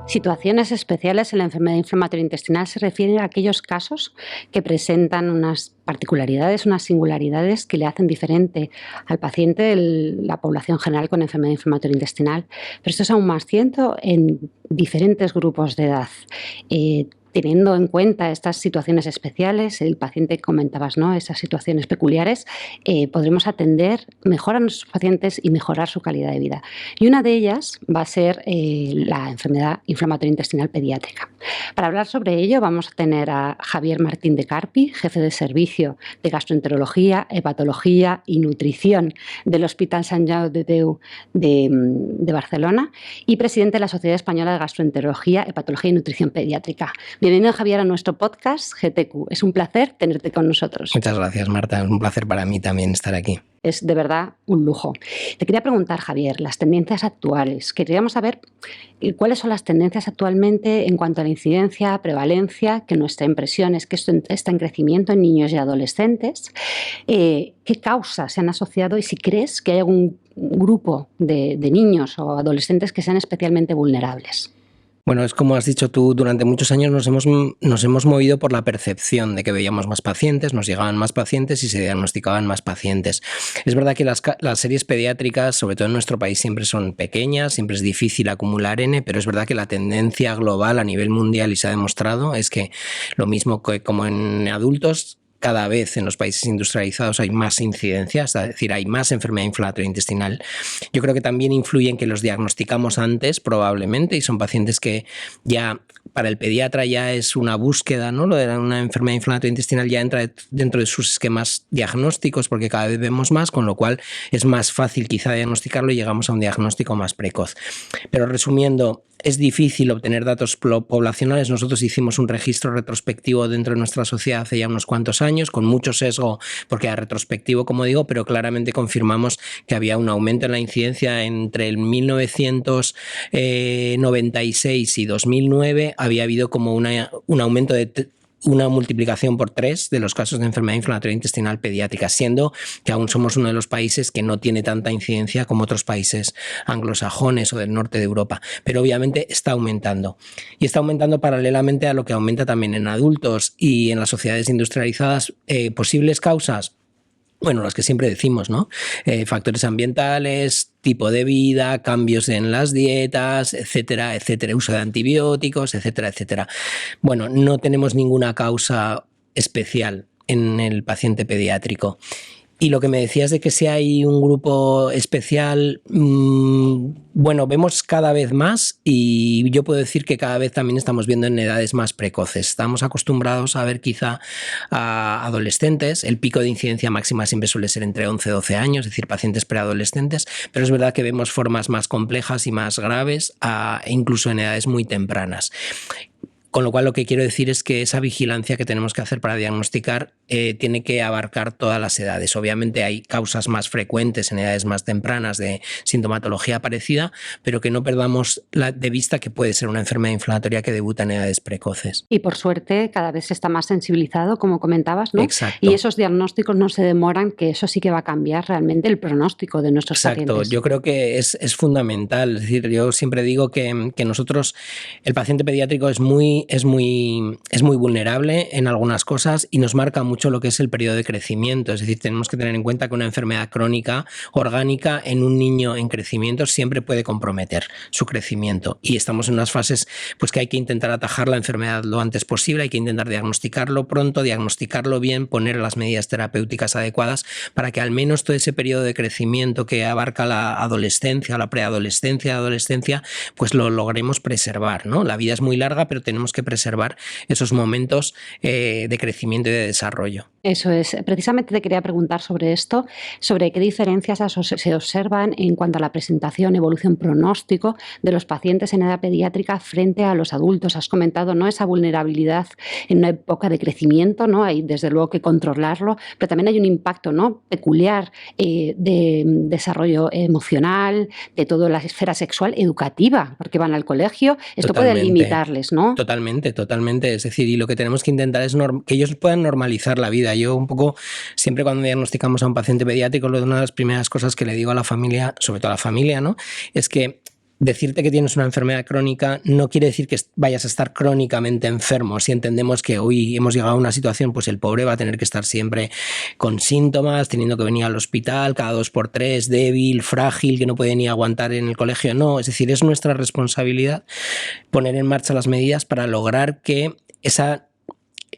Situaciones especiales en la enfermedad inflamatoria intestinal se refieren a aquellos casos que presentan unas particularidades, unas singularidades que le hacen diferente al paciente de la población general con enfermedad inflamatoria intestinal. Pero esto es aún más cierto en diferentes grupos de edad. Teniendo en cuenta estas situaciones especiales, el paciente que comentabas, ¿no? Esas situaciones peculiares, podremos atender mejor a nuestros pacientes y mejorar su calidad de vida. Y una de ellas va a ser la enfermedad inflamatoria intestinal pediátrica. Para hablar sobre ello vamos a tener a Javier Martín de Carpi, jefe de servicio de gastroenterología, hepatología y nutrición del Hospital Sant Jau de Déu de Barcelona y presidente de la Sociedad Española de Gastroenterología, Hepatología y Nutrición Pediátrica. Bienvenido, Javier, a nuestro podcast GTQ. Es un placer tenerte con nosotros. Muchas gracias, Marta. Es un placer para mí también estar aquí. Es de verdad un lujo. Te quería preguntar, Javier, las tendencias actuales. Queríamos saber cuáles son las tendencias actualmente en cuanto a la incidencia, prevalencia, que nuestra impresión es que esto está en crecimiento en niños y adolescentes. ¿Qué causas se han asociado y si crees que hay algún grupo de niños o adolescentes que sean especialmente vulnerables? Bueno, es como has dicho tú, durante muchos años nos hemos movido por la percepción de que veíamos más pacientes, nos llegaban más pacientes y se diagnosticaban más pacientes. Es verdad que las series pediátricas, sobre todo en nuestro país, siempre son pequeñas, siempre es difícil acumular N, pero es verdad que la tendencia global a nivel mundial, y se ha demostrado, es que lo mismo que como en adultos, cada vez en los países industrializados hay más incidencia, es decir, hay más enfermedad inflamatoria intestinal. Yo creo que también influye en que los diagnosticamos antes, probablemente, y son pacientes que ya para el pediatra ya es una búsqueda, ¿no? Lo de una enfermedad inflamatoria intestinal ya entra dentro de sus esquemas diagnósticos porque cada vez vemos más, con lo cual es más fácil quizá diagnosticarlo y llegamos a un diagnóstico más precoz. Pero resumiendo, es difícil obtener datos poblacionales. Nosotros hicimos un registro retrospectivo dentro de nuestra sociedad hace ya unos cuantos años, con mucho sesgo, porque era retrospectivo, como digo, pero claramente confirmamos que había un aumento en la incidencia entre el 1996 y 2009. Había habido como un aumento de una multiplicación por 3 de los casos de enfermedad inflamatoria intestinal pediátrica, siendo que aún somos uno de los países que no tiene tanta incidencia como otros países anglosajones o del norte de Europa, pero obviamente está aumentando. Y está aumentando paralelamente a lo que aumenta también en adultos y en las sociedades industrializadas. Posibles causas, bueno, las que siempre decimos, ¿no? Factores ambientales, tipo de vida, cambios en las dietas, etcétera, etcétera, uso de antibióticos, etcétera, etcétera. Bueno, no tenemos ninguna causa especial en el paciente pediátrico. Y lo que me decías de que si hay un grupo especial, bueno, vemos cada vez más y yo puedo decir que cada vez también estamos viendo en edades más precoces. Estamos acostumbrados a ver quizá a adolescentes, el pico de incidencia máxima siempre suele ser entre 11 y 12 años, es decir, pacientes preadolescentes, pero es verdad que vemos formas más complejas y más graves, incluso en edades muy tempranas. Con lo cual lo que quiero decir es que esa vigilancia que tenemos que hacer para diagnosticar tiene que abarcar todas las edades. Obviamente hay causas más frecuentes en edades más tempranas de sintomatología parecida, pero que no perdamos de vista que puede ser una enfermedad inflamatoria que debuta en edades precoces. Y por suerte cada vez está más sensibilizado, como comentabas, ¿no? Exacto. Y esos diagnósticos no se demoran, que eso sí que va a cambiar realmente el pronóstico de nuestros pacientes. Exacto, yo creo que es fundamental. Es decir, yo siempre digo que nosotros, el paciente pediátrico es muy vulnerable en algunas cosas y nos marca mucho lo que es el periodo de crecimiento. Es decir, tenemos que tener en cuenta que una enfermedad crónica orgánica en un niño en crecimiento siempre puede comprometer su crecimiento y estamos en unas fases pues que hay que intentar atajar la enfermedad lo antes posible, hay que intentar diagnosticarlo pronto, diagnosticarlo bien, poner las medidas terapéuticas adecuadas para que al menos todo ese periodo de crecimiento que abarca la adolescencia, la preadolescencia, adolescencia, pues lo logremos preservar, ¿no? La vida es muy larga, pero tenemos que preservar esos momentos de crecimiento y de desarrollo. Eso es. Precisamente te quería preguntar sobre esto, sobre qué diferencias se observan en cuanto a la presentación, evolución, pronóstico de los pacientes en edad pediátrica frente a los adultos. Has comentado, ¿no?, esa vulnerabilidad en una época de crecimiento, ¿no? Hay desde luego que controlarlo, pero también hay un impacto, ¿no?, peculiar de desarrollo emocional, de toda la esfera sexual, educativa, porque van al colegio. Esto puede limitarles, ¿no? Totalmente, totalmente. Es decir, y lo que tenemos que intentar es que ellos puedan normalizar la vida. Yo un poco, siempre cuando diagnosticamos a un paciente pediátrico, una de las primeras cosas que le digo a la familia, sobre todo a la familia, ¿no?, es que decirte que tienes una enfermedad crónica no quiere decir que vayas a estar crónicamente enfermo. Si entendemos que hoy hemos llegado a una situación, pues el pobre va a tener que estar siempre con síntomas, teniendo que venir al hospital cada 2 por 3, débil, frágil, que no puede ni aguantar en el colegio. No, es decir, es nuestra responsabilidad poner en marcha las medidas para lograr que esa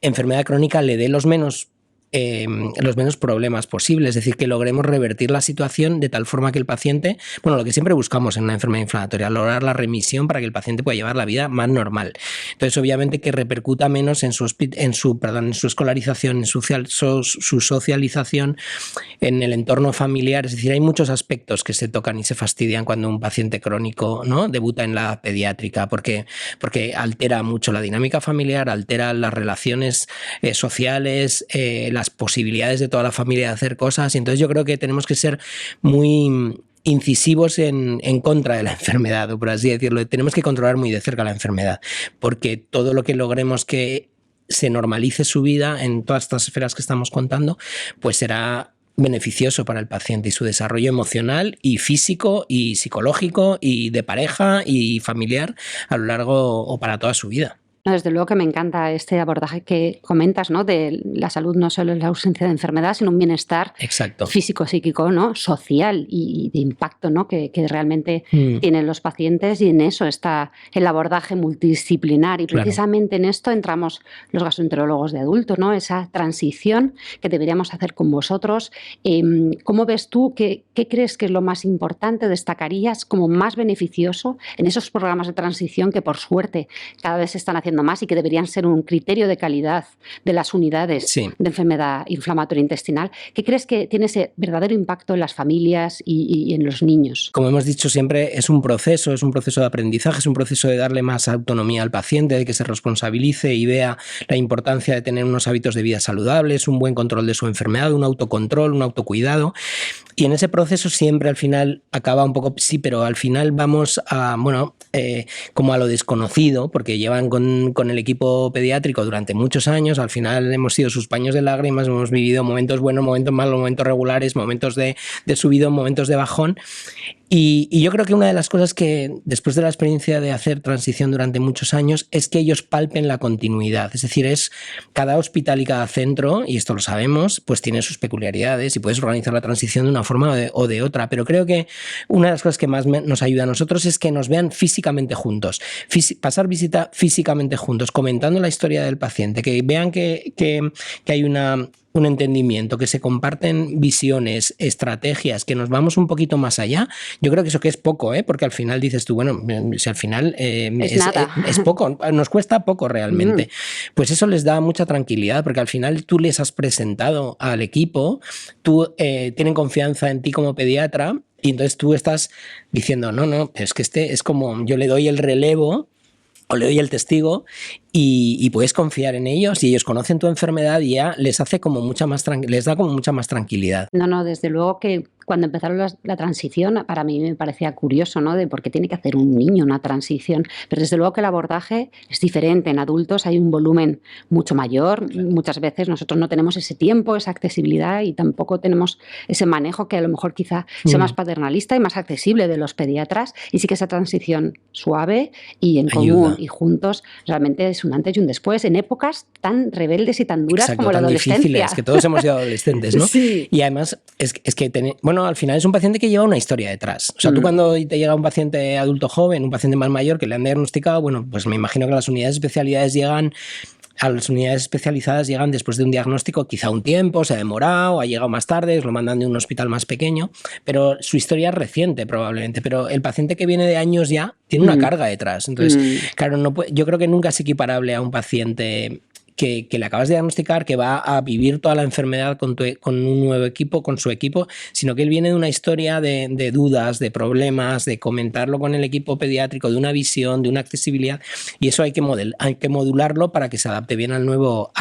enfermedad crónica le dé los menos problemas posibles, es decir, que logremos revertir la situación de tal forma que el paciente, bueno, lo que siempre buscamos en una enfermedad inflamatoria, lograr la remisión para que el paciente pueda llevar la vida más normal. Entonces, obviamente, que repercuta menos en su escolarización, en su socialización, en el entorno familiar. Es decir, hay muchos aspectos que se tocan y se fastidian cuando un paciente crónico, ¿no?, debuta en la pediátrica, porque altera mucho la dinámica familiar, altera las relaciones sociales, las posibilidades de toda la familia de hacer cosas, y entonces yo creo que tenemos que ser muy incisivos en contra de la enfermedad, o por así decirlo. Tenemos que controlar muy de cerca la enfermedad, porque todo lo que logremos que se normalice su vida en todas estas esferas que estamos contando, pues será beneficioso para el paciente y su desarrollo emocional y físico y psicológico y de pareja y familiar a lo largo o para toda su vida. No, desde luego que me encanta este abordaje que comentas, ¿no? De la salud no solo es la ausencia de enfermedad, sino un bienestar Exacto. físico, psíquico, ¿no?, social y de impacto, ¿no?, que realmente tienen los pacientes, y en eso está el abordaje multidisciplinar. Y precisamente en esto entramos los gastroenterólogos de adultos, ¿no? Esa transición que deberíamos hacer con vosotros. ¿Cómo ves tú? ¿Qué crees que es lo más importante? ¿Destacarías como más beneficioso en esos programas de transición que, por suerte, cada vez se están haciendo más y que deberían ser un criterio de calidad de las unidades de enfermedad inflamatoria intestinal? ¿Qué crees que tiene ese verdadero impacto en las familias y en los niños? Como hemos dicho siempre, es un proceso de aprendizaje, es un proceso de darle más autonomía al paciente, de que se responsabilice y vea la importancia de tener unos hábitos de vida saludables, un buen control de su enfermedad, un autocontrol, un autocuidado. Y en ese proceso siempre al final acaba un poco, sí, pero al final vamos a, como a lo desconocido, porque llevan con el equipo pediátrico durante muchos años. Al final hemos sido sus paños de lágrimas, hemos vivido momentos buenos, momentos malos, momentos regulares, momentos de subidón, momentos de bajón. Y yo creo que una de las cosas que, después de la experiencia de hacer transición durante muchos años, es que ellos palpen la continuidad. Es decir, cada hospital y cada centro, y esto lo sabemos, pues tiene sus peculiaridades y puedes organizar la transición de una forma o de otra. Pero creo que una de las cosas que más nos ayuda a nosotros es que nos vean físicamente juntos, pasar visita físicamente juntos, comentando la historia del paciente, que vean que hay un entendimiento, que se comparten visiones, estrategias, que nos vamos un poquito más allá. Yo creo que eso que es poco, porque al final dices tú, bueno, si al final es poco, nos cuesta poco realmente. Pues eso les da mucha tranquilidad, porque al final tú les has presentado al equipo, tienen confianza en ti como pediatra, y entonces tú estás diciendo, no, es que es como yo le doy el relevo o le doy el testigo, y puedes confiar en ellos, y ellos conocen tu enfermedad y ya les hace como les da como mucha más tranquilidad. No, desde luego que cuando empezaron la transición, para mí me parecía curioso, ¿no?, de por qué tiene que hacer un niño una transición, pero desde luego que el abordaje es diferente. En adultos hay un volumen mucho mayor, muchas veces nosotros no tenemos ese tiempo, esa accesibilidad, y tampoco tenemos ese manejo que a lo mejor quizá sea más paternalista y más accesible de los pediatras, y sí que esa transición suave y en común y juntos realmente es un antes y un después en épocas tan rebeldes y tan duras como la adolescencia. Difíciles, que todos hemos sido adolescentes, ¿no? Sí. Y además es que al final es un paciente que lleva una historia detrás. O sea, tú cuando te llega un paciente adulto joven, un paciente más mayor que le han diagnosticado, bueno, pues me imagino que las unidades especializadas llegan después de un diagnóstico, quizá un tiempo, se ha demorado, ha llegado más tarde, lo mandan de un hospital más pequeño, pero su historia es reciente probablemente. Pero el paciente que viene de años ya tiene una carga detrás. Entonces, claro, yo creo que nunca es equiparable a un paciente que le acabas de diagnosticar, que va a vivir toda la enfermedad con un nuevo equipo, con su equipo, sino que él viene de una historia de dudas, de problemas, de comentarlo con el equipo pediátrico, de una visión, de una accesibilidad, y eso hay que modularlo para que se adapte bien al nuevo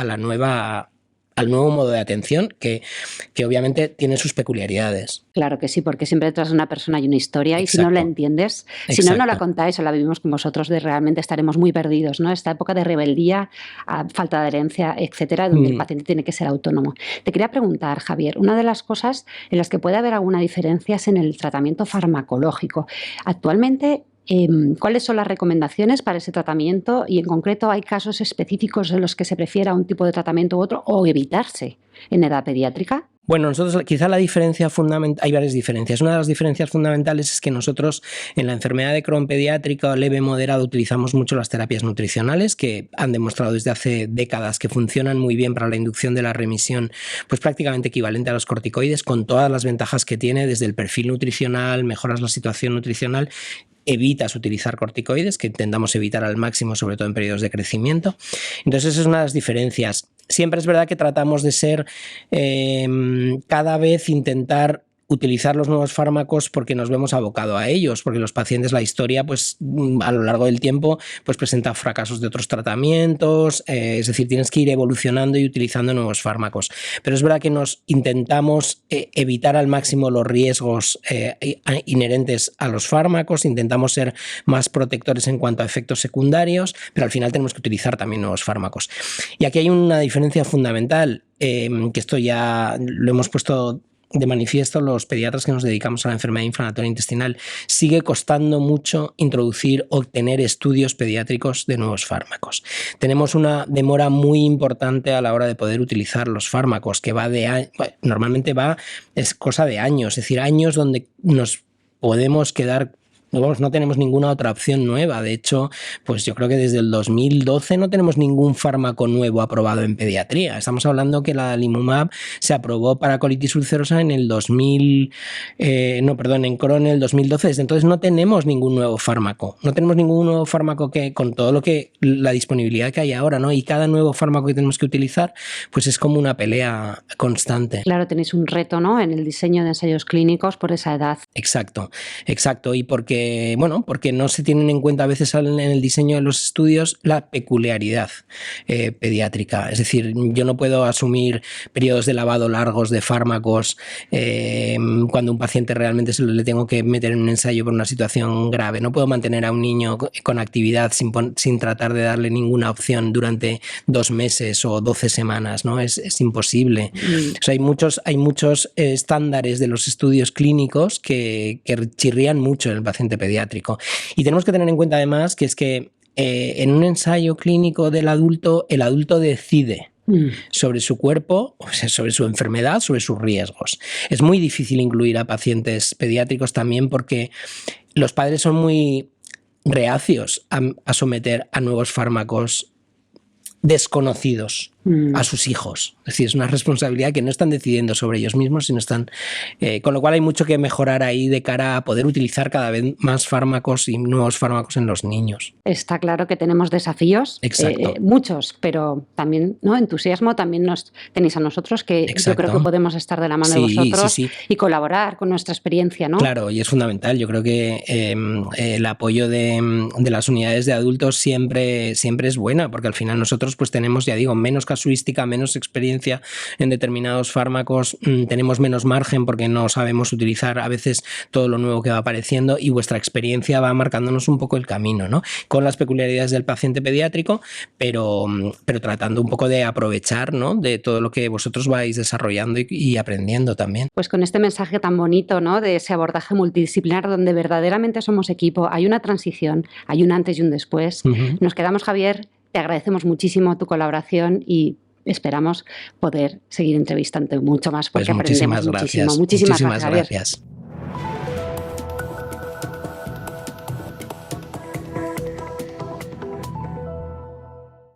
modo de atención, que obviamente tiene sus peculiaridades. Claro que sí, porque siempre detrás de una persona hay una historia. Exacto. Y si no la entiendes, si no la contáis o la vivimos con vosotros, realmente estaremos muy perdidos, ¿no? Esta época de rebeldía, falta de herencia, etcétera, donde el paciente tiene que ser autónomo. Te quería preguntar, Javier, una de las cosas en las que puede haber alguna diferencia es en el tratamiento farmacológico. Actualmente, ¿Cuáles son las recomendaciones para ese tratamiento? Y en concreto, ¿hay casos específicos en los que se prefiera un tipo de tratamiento u otro o evitarse en edad pediátrica? Bueno, nosotros quizá la diferencia fundamental, hay varias diferencias. Una de las diferencias fundamentales es que nosotros en la enfermedad de Crohn pediátrica o leve moderada utilizamos mucho las terapias nutricionales que han demostrado desde hace décadas que funcionan muy bien para la inducción de la remisión, pues prácticamente equivalente a los corticoides, con todas las ventajas que tiene desde el perfil nutricional, mejoras la situación nutricional, evitas utilizar corticoides, que intentamos evitar al máximo, sobre todo en periodos de crecimiento. Entonces, esa es una de las diferencias. Siempre es verdad que tratamos de ser cada vez intentar utilizar los nuevos fármacos porque nos vemos abocados a ellos, porque los pacientes, la historia, pues a lo largo del tiempo, pues presenta fracasos de otros tratamientos, es decir, tienes que ir evolucionando y utilizando nuevos fármacos. Pero es verdad que nos intentamos evitar al máximo los riesgos inherentes a los fármacos, intentamos ser más protectores en cuanto a efectos secundarios, pero al final tenemos que utilizar también nuevos fármacos. Y aquí hay una diferencia fundamental, que esto ya lo hemos puesto de manifiesto los pediatras que nos dedicamos a la enfermedad inflamatoria intestinal. Sigue costando mucho introducir o obtener estudios pediátricos de nuevos fármacos. Tenemos una demora muy importante a la hora de poder utilizar los fármacos, que normalmente es cosa de años, es decir, años donde nos podemos quedar. No tenemos ninguna otra opción nueva. De hecho, pues yo creo que desde el 2012 no tenemos ningún fármaco nuevo aprobado en pediatría. Estamos hablando que la adalimumab se aprobó para colitis ulcerosa en el en Crohn en el 2012. Desde entonces no tenemos ningún nuevo fármaco. No tenemos ningún nuevo fármaco que, con todo lo que la disponibilidad que hay ahora, ¿no? Y cada nuevo fármaco que tenemos que utilizar, pues es como una pelea constante. Claro, tenéis un reto, ¿no?, en el diseño de ensayos clínicos por esa edad. Exacto. Y porque no se tienen en cuenta a veces en el diseño de los estudios la peculiaridad pediátrica. Es decir, yo no puedo asumir periodos de lavado largos de fármacos cuando un paciente realmente le tengo que meter en un ensayo por una situación grave. No puedo mantener a un niño con actividad sin tratar de darle ninguna opción durante 2 meses o 12 semanas, ¿no? Es imposible. O sea, hay muchos estándares de los estudios clínicos que chirrían mucho en el paciente pediátrico. Y tenemos que tener en cuenta además que es que en un ensayo clínico del adulto, el adulto decide sobre su cuerpo, o sea, sobre su enfermedad, sobre sus riesgos. Es muy difícil incluir a pacientes pediátricos también porque los padres son muy reacios a someter a nuevos fármacos desconocidos a sus hijos. Es decir, es una responsabilidad que no están decidiendo sobre ellos mismos, sino están... con lo cual hay mucho que mejorar ahí de cara a poder utilizar cada vez más fármacos y nuevos fármacos en los niños. Está claro que tenemos desafíos, muchos, pero también, ¿no?, entusiasmo también nos tenéis a nosotros, que yo creo que podemos estar de la mano de vosotros y colaborar con nuestra experiencia, ¿no? Claro, y es fundamental. Yo creo que el apoyo de las unidades de adultos siempre es buena, porque al final nosotros pues tenemos, ya digo, menos casuística, menos experiencia en determinados fármacos, tenemos menos margen porque no sabemos utilizar a veces todo lo nuevo que va apareciendo, y vuestra experiencia va marcándonos un poco el camino, ¿no? Con las peculiaridades del paciente pediátrico, pero tratando un poco de aprovechar, ¿no?, de todo lo que vosotros vais desarrollando y aprendiendo también. Pues con este mensaje tan bonito, ¿no?, de ese abordaje multidisciplinar donde verdaderamente somos equipo, hay una transición, hay un antes y un después. Nos quedamos, Javier. Te agradecemos muchísimo tu colaboración y esperamos poder seguir entrevistando mucho más porque pues aprendemos muchísimo. Muchísimas gracias, Javier.